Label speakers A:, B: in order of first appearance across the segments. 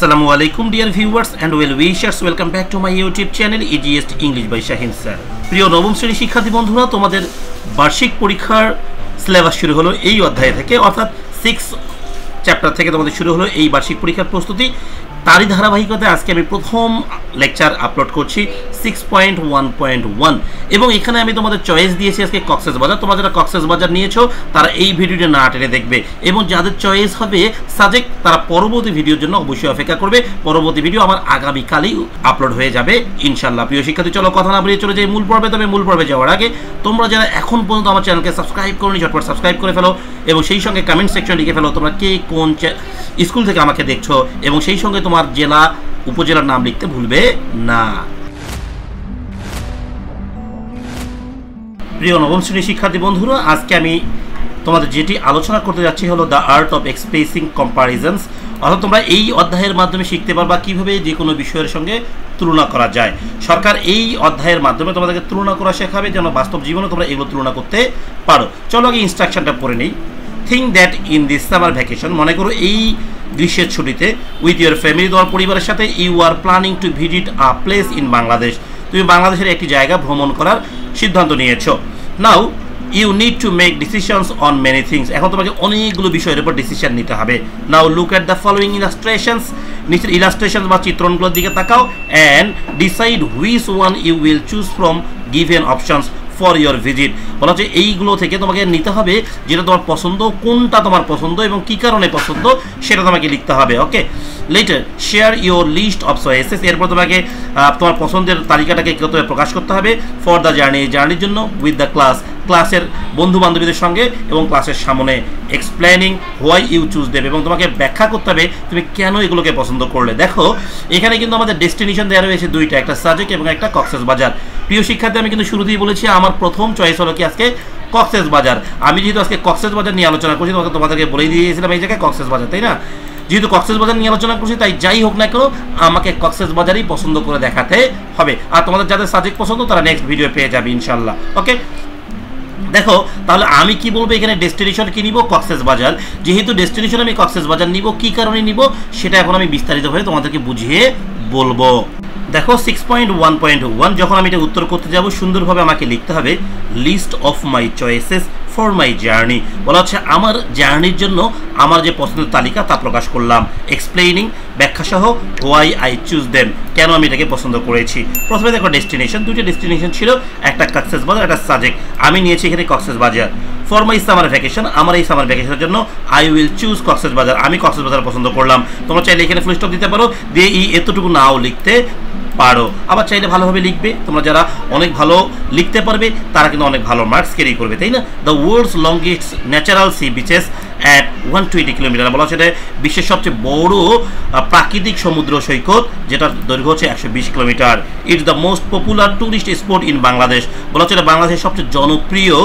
A: Assalamu alaikum dear viewers and well wishers, welcome back to my YouTube channel EGS English by Shahin sir. প্রিয় নবম শ্রেণীর শিক্ষার্থী বন্ধুরা, তোমাদের বার্ষিক পরীক্ষার সিলেবাস শুরু হলো এই অধ্যায় থেকে, অর্থাৎ 6 চ্যাপ্টার থেকে তোমাদের শুরু হলো এই বার্ষিক পরীক্ষার প্রস্তুতি। তারই ধারাবাহিকতায় আজকে আমি প্রথম লেকচার আপলোড করছি 6.1.1 এবং এখানে আমি তোমাদের চয়েস দিয়েছি আজকে কক্সবাজার। তোমরা যারা কক্সবাজার নিয়েছো তারা এই ভিডিওটা না টেনে দেখবে এবং যাদের চয়েস হবে সাজেক্ট তারা পরবর্তী ভিডিওর জন্য অবশ্যই অপেক্ষা করবে। পরবর্তী ভিডিও আমার আগামীকালই আপলোড হয়ে যাবে ইনশাল্লাহ। প্রিয় শিক্ষার্থী, চলো কথা না বাড়িয়ে চলে যাই মূল পর্বে। তবে মূল পর্বে যাওয়ার আগে তোমরা যারা এখন পর্যন্ত আমার চ্যানেলকে সাবস্ক্রাইব করোনি ঝটপট সাবস্ক্রাইব করে ফেলো এবং সেই সঙ্গে কমেন্ট সেকশন লিখে ফেলো তোমরা কে কোন স্কুল থেকে আমাকে দেখছো এবং সেই সঙ্গে তোমার জেলা উপজেলার নাম লিখতে ভুলবে না। প্রিয় নবম শ্রেণীর শিক্ষার্থী বন্ধুরা, আজকে আমি তোমাদের যেটি আলোচনা করতে যাচ্ছি হলো the art of expressing comparisons. অর্থাৎ তোমরা এই অধ্যায়ের মাধ্যমে শিখতে পারবা কিভাবে যে কোনো বিষয়ের সঙ্গে তুলনা করা যায়। সরকার এই অধ্যায়ের মাধ্যমে তোমাদেরকে তুলনা করা শেখাবে যেন বাস্তব জীবনে তোমরা এগুলো তুলনা করতে পারো। চলো আগে ইনস্ট্রাকশনটা পড়ে নেই। Think that in this summer vacation, মনে করো এই গ্রীষ্মের ছুটিতে উইথ ইউর ফ্যামিলি, তোমার পরিবারের সাথে you are planning to visit a place in Bangladesh. তুমি বাংলাদেশের একটি জায়গা ভ্রমণ করার সিদ্ধান্ত নিয়েছো। Now you need to make decisions on many things. এখন তোমাকে অনেকগুলো বিষয়ের উপর ডিসিশন নিতে হবে। Now look at the following illustrations, নিচের ইলাস্ট্রেশন বা চিত্রণগুলোর দিকে তাকাও and decide which one you will choose from given options for your visit. বলা হচ্ছে এইগুলো থেকে তোমাকে নিতে হবে যেটা তোমার পছন্দ, কোনটা তোমার পছন্দ এবং কী কারণে পছন্দ সেটা তোমাকে লিখতে হবে। Okay, later share your list of choices. এরপর তোমাকে তোমার পছন্দের তালিকাটাকে প্রকাশ করতে হবে ফর দ্য জার্নির জন্য উইথ দ্য ক্লাসের বন্ধু বান্ধবীদের সঙ্গে এবং ক্লাসের সামনে। এক্সপ্লেনিং হোয়াই ইউ চুজ দেবে এবং তোমাকে ব্যাখ্যা করতে হবে তুমি কেন এগুলোকে পছন্দ করলে। দেখো এখানে কিন্তু আমাদের ডেস্টিনেশন দেওয়া রয়েছে দুইটা, একটা সাজেক এবং একটা কক্সবাজার। প্রিয় শিক্ষার্থী, আমি কিন্তু শুরুতেই বলেছি আমার প্রথম চয়েস হলো কি আজকে কক্সবাজার। আমি যেহেতু আজকে কক্সবাজার নিয়ে আলোচনা করছি তোমাদেরকে বলেই দিয়েছিলাম এই জায়গায় কক্সবাজার, তাই না? যেহেতু কক্সবাজার নিয়ে আলোচনা করছি তাই যাই হোক না কেন আমাকে কক্সবাজারই পছন্দ করে দেখাতে হবে। আর তোমাদের যাদের সাজেক পছন্দ তারা নেক্সট ভিডিও পেয়ে যাবে ইনশাল্লাহ। ওকে, দেখো তাহলে আমি কি বলবো এখানে ডেস্টিনেশন কি নিব? কক্সবাজার। যেহেতু ডেস্টিনেশন আমি কক্সবাজার নিব, কি কারণে নিব সেটা এখন আমি বিস্তারিতভাবে তোমাদেরকে বুঝিয়ে বলবো। দেখো 6.1.1 যখন আমি এটা উত্তর করতে যাব সুন্দরভাবে আমাকে লিখতে হবে list of my choices for my journey. বলা হচ্ছে আমার জার্নির জন্য আমার যে পছন্দের তালিকা তা প্রকাশ করলাম। এক্সপ্লেইনিং ব্যাখ্যাসহ হোয়াই আই চুজ দেম, কেন আমি এটাকে পছন্দ করেছি। প্রথমে দেখো ডেস্টিনেশন, দুইটা ডেস্টিনেশন ছিল, একটা কক্সবাজার একটা সাজেক। আমি নিয়েছি এখানে Cox's Bazar. For my summer vacation, আমার এই সামার ভ্যাকেশনের জন্য আই উইল চুজ কক্সবাজার, আমি কক্সবাজার পছন্দ করলাম। তোমরা চাইলে এখানে ফুল স্টপ দিতে পারো, দিয়ে এতটুকু নাও লিখতে পারো, আবার চাইলে ভালোভাবে লিখবে। তোমরা যারা অনেক ভালো লিখতে পারবে তারা কিন্তু অনেক ভালো মার্কস ক্যারি করবে, তাই না? The world's longest natural sea beaches at 120 kilometre. বলা হচ্ছে এটা বিশ্বের সবচেয়ে বড় প্রাকৃতিক সমুদ্র সৈকত যেটার দৈর্ঘ্য হচ্ছে 120 kilometre. It's the most popular tourist spot in Bangladesh. বলা হচ্ছে এটা বাংলাদেশের সবচেয়ে জনপ্রিয়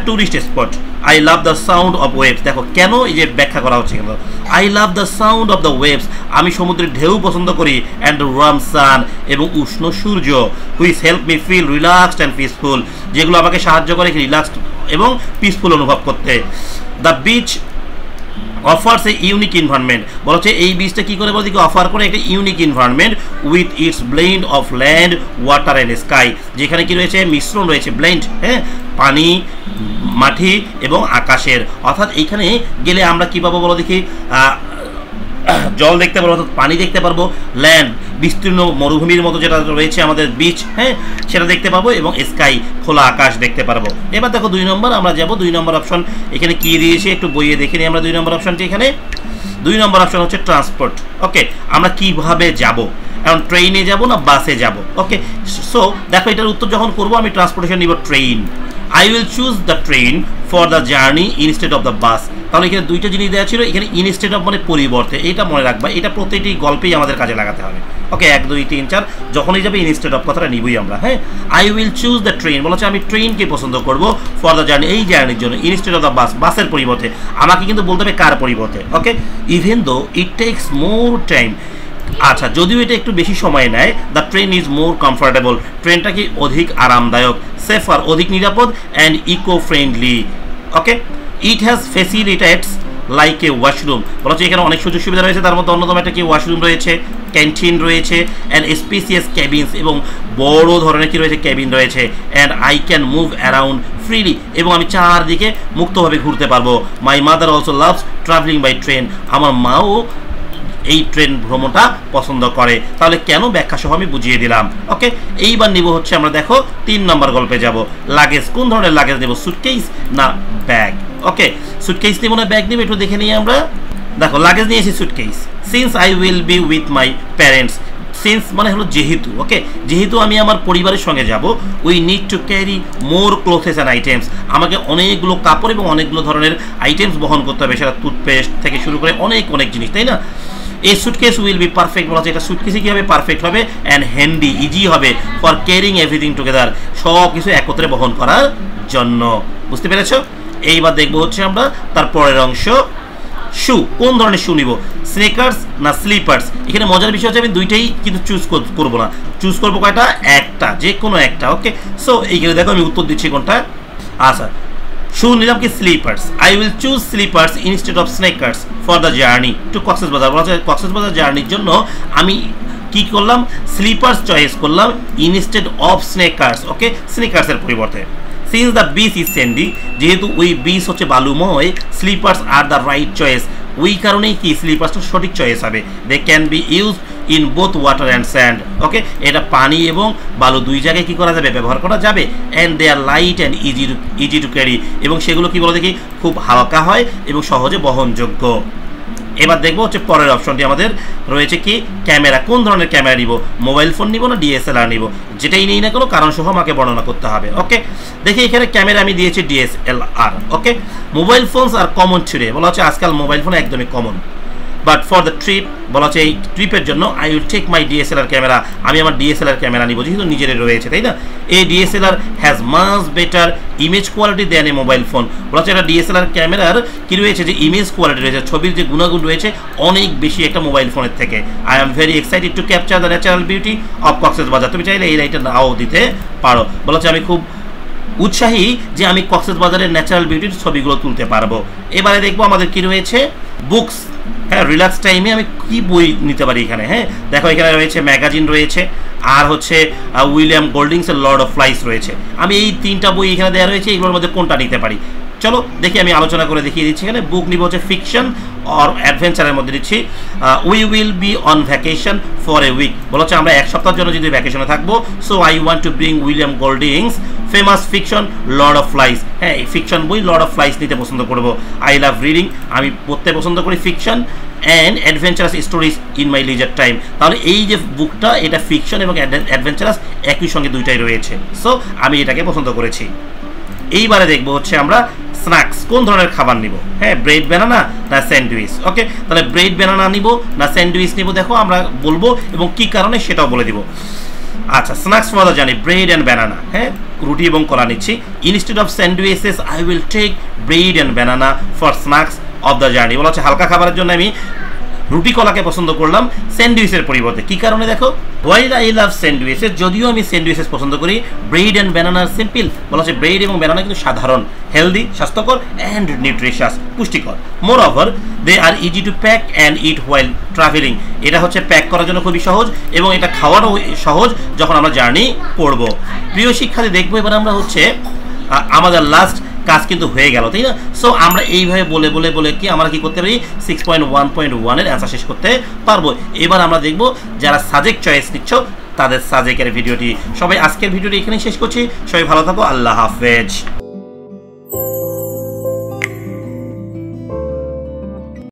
A: tourist spot. I love the sound of waves. দেখো কেন এই যে ব্যাখ্যা করা হচ্ছে কেন। I love the sound of the waves, আমি সমুদ্রের ঢেউ পছন্দ করি, অ্যান্ড ওয়ার্ম সান এবং উষ্ণ সূর্য, which help me feel relaxed and peaceful, যেগুলো আমাকে সাহায্য করে রিল্যাক্সড এবং পিসফুল অনুভব করতে। The beach offers a unique environment. বলা হচ্ছে এই বীজটা কী করে বলতে অফার করে একটা unique environment with its blend of land water and sky, যেখানে কি রয়েছে মিশ্রণ রয়েছে, ব্লেন্ড, হ্যাঁ, পানি মাটি এবং আকাশের। অর্থাৎ এইখানে গেলে আমরা কী পাবো বলো দেখি, জল দেখতে পারবো, অর্থাৎ পানি দেখতে পারবো, ল্যান্ড বিস্তীর্ণ মরুভূমির মতো যেটা রয়েছে আমাদের বিচ, হ্যাঁ, সেটা দেখতে পাবো এবং স্কাই খোলা আকাশ দেখতে পারবো। এবার দেখো 2 নম্বর আমরা যাব। 2 নম্বর অপশন এখানে কি দিয়েছে একটু বইয়ে দেখে নিই আমরা। 2 নম্বর অপশনটি এখানে 2 নম্বর অপশন হচ্ছে ট্রান্সপোর্ট। ওকে, আমরা কিভাবে যাব, এখন ট্রেনে যাব না বাসে যাব? ওকে, সো দেখো এটার উত্তর যখন করবো আমি ট্রান্সপোর্টেশন নিব train. I will choose the train for the journey instead of the bus. তাহলে এখানে দুইটা জিনিস দেওয়া ছিল, এখানে ইনস্টেড অফ মানে পরিবর্তে, এটা মনে রাখবা, এটা প্রতিটি গল্পেই আমাদের কাজে লাগাতে হবে। ওকে, 1 2 3 4 যখনই যাবে ইনস্টেড অফ কথাটা নিবই আমরা। হ্যাঁ, I will choose the train বলা হচ্ছে আমি ট্রেনকে পছন্দ করব ফর দ্য জার্নি, এই জার্নির জন্য, ইনস্টেড অফ দ্য বাস, বাসের পরিবর্তে। আমাকে কিন্তু বলতে হবে কার পরিবর্তে। ওকে, ইভেন দো ইট টেকস মোর টাইম, আচ্ছা যদিও এটা একটু বেশি সময় নেয়, the train is more comfortable, ট্রেনটা কি অধিক আরামদায়ক, সেফার অধিক নিরাপদ, and eco friendly. Okay, it has facilitates like a washroom, বলা হচ্ছে এখানে অনেক সুযোগ সুবিধা রয়েছে, তার মধ্যে অন্যতম একটা কি ওয়াশরুম রয়েছে, ক্যান্টিন রয়েছে, অ্যান্ড স্পেসিয়াস ক্যাবিনস, এবং বড় ধরনের কি রয়েছে ক্যাবিন রয়েছে, and I can move around freely, এবং আমি চারদিকে মুক্তভাবে ঘুরতে পারবো। My mother also loves travelling by train, আমার মাও এই ট্রেন ভ্রমণটা পছন্দ করে। তাহলে কেন ব্যাখ্যা সহ আমি বুঝিয়ে দিলাম। ওকে, এইবার নিব হচ্ছে আমরা দেখো 3 নম্বর গল্পে যাব। লাগেজ, কোন ধরনের লাগেজ নেব, সুটকেস না ব্যাগ? ওকে, সুটকেস নিব না ব্যাগ নিব, একটু দেখে নিই আমরা। দেখো লাগেজ নিয়েছি suitcase. Since I will be with my parents, since মানে হলো যেহেতু, ওকে, যেহেতু আমি আমার পরিবারের সঙ্গে যাব, we need to carry more clothes and items, আমাকে অনেকগুলো কাপড় এবং অনেকগুলো ধরনের আইটেমস বহন করতে হবে, সেটা টুথপেস্ট থেকে শুরু করে অনেক অনেক জিনিস, তাই না? এই সুটকেস উইল বি পারফেক্ট, বলা হচ্ছে এটা সুটকেসই কী হবে, পারফেক্ট হবে, অ্যান্ড হ্যান্ডি, ইজি হবে ফর ক্যারিং এভরিথিং টুগেদার, সব কিছু একত্রে বহন করার জন্য। বুঝতে পেরেছ? এইবার দেখবো হচ্ছে আমরা তার পরের অংশ, শু, কোন ধরনের শু নিব, স্নেকার্স না স্লিপার্স? এখানে মজার বিষয় হচ্ছে আমি দুইটাই কিন্তু চুজ করবো না, চুজ করবো কয়টা, একটা, যে কোনো একটা। ওকে, সো এইখানে দেখো আমি উত্তর দিচ্ছি কোনটা। আচ্ছা, শু নিলাম কি slippers, I will choose slippers instead of sneakers for the journey to Cox's Bazar, বলা হচ্ছে কক্সবাজার জার্নির জন্য আমি কি করলাম, স্লিপার্স চয়েস করলাম ইনস্টেড অফ স্নেকার্স। ওকে, স্নেকার্সের পরিবর্তে। Since the beach is sandy, যেহেতু ওই বিচ হচ্ছে বালুময়, slippers are the right choice, ওই কারণেই কি স্লিপার্সটা সঠিক চয়েস হবে। They can be use in both water and sand, okay, এটা পানি এবং বালু দুই জায়গায় কি করা যাবে, ব্যবহার করা যাবে। And they are light and easy to carry, এবং সেগুলো কি বলে দেখি খুব হালকা হয় এবং সহজে বহনযোগ্য। এবার দেখবো হচ্ছে পরের অপশনটি আমাদের রয়েছে কি, ক্যামেরা, কোন ধরনের ক্যামেরা নিব, মোবাইল ফোন নিব না ডিএসএলআর নিব? যেটাই নেই না কোনো কারণ সহ আমাকে বর্ণনা করতে হবে। ওকে, দেখি এখানে ক্যামেরা আমি দিয়েছি DSLR. Okay, mobile phones are common today, বলা হচ্ছে আজকাল মোবাইল ফোন একদমই common. But for the trip, বলা হচ্ছে এই ট্রিপের জন্য I will take my DSLR camera, আমি আমার ডিএসএলআর ক্যামেরা নিব, যেহেতু নিজেরই রয়েছে, তাই না? এই DSLR has much better image quality than a mobile phone, বলা হচ্ছে এটা ডিএসএলআর ক্যামেরার কি রয়েছে, যে ইমেজ কোয়ালিটি রয়েছে, ছবির যে গুণাগুণ রয়েছে অনেক বেশি একটা মোবাইল ফোনের থেকে। I am very excited to capture the natural beauty of Cox's Bazar, তুমি চাইলে এই লাইটটা নাও দিতে পারো। বলা হচ্ছে আমি খুব উৎসাহী যে আমি কক্সবাজারের ন্যাচারাল বিউটির ছবিগুলো তুলতে পারবো। এবারে দেখবো আমাদের কি রয়েছে, বুকস। হ্যাঁ, রিল্যাক্স টাইমে আমি কি বই নিতে পারি এখানে? হ্যাঁ, দেখো এখানে রয়েছে ম্যাগাজিন রয়েছে, আর হচ্ছে উইলিয়াম গোল্ডিংসের লর্ড অফ ফ্লাইস রয়েছে। আমি এই 3টা বই এখানে দেওয়া রয়েছে, এগুলোর মধ্যে কোনটা নিতে পারি? চলো দেখি, আমি আলোচনা করে দেখিয়ে দিচ্ছি। এখানে বুক নিব হচ্ছে ফিকশন অর অ্যাডভেঞ্চারের মধ্যে দিচ্ছি। We will be on vacation for a week, বলা হচ্ছে আমরা 1 সপ্তাহের জন্য যদি ভ্যাকেশনে থাকবো। So I want to bring William Golding's famous fiction Lord of Flies, হ্যাঁ এই ফিকশন বই লর্ড অফ ফ্লাইস নিতে পছন্দ করবো। আই লাভ রিডিং, আমি পড়তে পছন্দ করি fiction and adventurous stories in my লিজার time. তাহলে এই যে বুকটা, এটা ফিকশন এবং অ্যাডভেঞ্চারাস একই সঙ্গে দুইটাই রয়েছে, সো আমি এটাকে পছন্দ করেছি। এইবারে দেখবো হচ্ছে আমরা স্ন্যাক্স, কোন ধরনের খাবার নিব? হ্যাঁ, ব্রেড ব্যানানা না স্যান্ডউইচ? ওকে, তাহলে ব্রেড ব্যানানা নিব না স্যান্ডউইচ নিব, দেখো আমরা বলবো এবং কি কারণে সেটাও বলে দিব। আচ্ছা, স্ন্যাক্স মজা জানি, ব্রেড অ্যান্ড ব্যানানা, হ্যাঁ রুটি এবং কলা নিচ্ছি। Instead of sandwiches I will take bread and banana for snacks of the journey, বলা হচ্ছে হালকা খাবারের জন্য আমি রুটি কলাকে পছন্দ করলাম স্যান্ডউইচের পরিবর্তে। কি কারণে দেখো, হোয়াইল আই লাভ স্যান্ডউইচেস, যদিও আমি স্যান্ডউইচেস পছন্দ করি, ব্রেড অ্যান্ড ব্যানানা সিম্পল, বলা হচ্ছে ব্রেড এবং ব্যানানা কিন্তু সাধারণ, হেলদি, স্বাস্থ্যকর অ্যান্ড নিউট্রিশাস, পুষ্টিকর। Moreover they are easy to pack and eat while travelling, এটা হচ্ছে প্যাক করার জন্য খুবই সহজ এবং এটা খাওয়ারও সহজ যখন আমরা জার্নি করব। প্রিয় শিক্ষার্থী, দেখবো এবার আমরা হচ্ছে আমাদের লাস্ট কাজ কিন্তু হয়ে গেল, তাই না? সো আমরা এইভাবে বলে বলে বলে কি আমরা কি করতে পারি, 6.1.1 এর অ্যান্সার শেষ করতে পারবো। এবার আমরা দেখব যারা সাজেক্ট চয়েস নিচ্ছ তাদের সাজেকের ভিডিওটি। সবাই আজকের ভিডিওটি এখানেই শেষ করছি, সবাই ভালো থাকো, আল্লাহ হাফেজ।